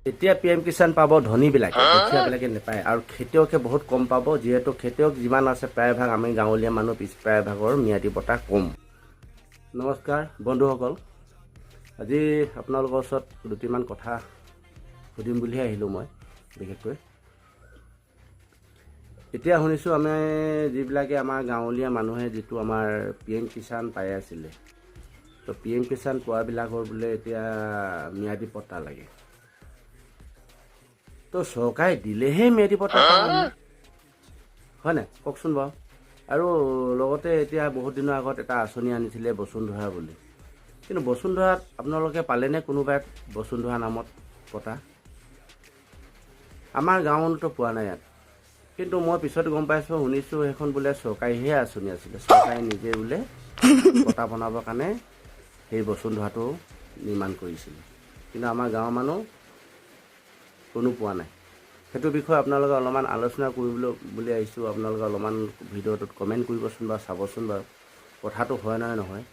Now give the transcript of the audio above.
এতিয়া PM কিষাণ পাব ধনীবিলাকে, দুখীয়াবিলাকে নাপায়। আৰু খেতিয়কে বহুত কম পাব, যিহেতু খেতিয়ক যিমান আছে প্ৰায়ভাগ আমি গাঁৱলীয়া মানুহ প্ৰায়ভাগৰ ম্যাদী পট্টা কম। নমস্কাৰ বন্ধুসকল, আজি আপোনালোকৰ ওচৰত দুটিমান কথা সুধিম বুলিহে আহিলোঁ মই। বিশেষকৈ এতিয়া শুনিছোঁ আমি যিবিলাকে আমাৰ গাঁৱলীয়া মানুহে যিটো আমাৰ PM কিষাণ পাই আছিলে, তো PM কিষাণ পোৱাবিলাকৰ বোলে এতিয়া ম্যাদী পট্টা লাগে। তো চৰকাৰে দিলেহে ম্যাদী পট্টা পাম, হয় নাই কওকচোন বাৰু। আৰু লগতে এতিয়া বহুত দিনৰ আগত এটা আঁচনি আনিছিলে বসুন্ধৰা বুলি, কিন্তু বসুন্ধৰাত আপোনালোকে পালেনে কোনোবাই বসুন্ধৰা নামত পটা? আমাৰ গাঁৱতো পোৱা নাই ইয়াত। কিন্তু মই পিছত গম পাইছোঁ, শুনিছোঁ সেইখন বোলে চৰকাৰীহে আঁচনি আছিলে, চৰকাৰে নিজে বোলে পটা বনাবৰ কাৰণে সেই বসুন্ধৰাটো নিৰ্মাণ কৰিছিলে। কিন্তু আমাৰ গাঁৱৰ মানুহ কোনো পোৱা নাই। সেইটো বিষয়ে আপোনালোকে অলপমান আলোচনা কৰিবলৈ বুলি আহিছোঁ। আপোনালোকে অলপমান ভিডিঅ'টোত কমেণ্ট কৰিবচোন বা চাবচোন বাৰু, কথাটো হয় নহয় নহয়।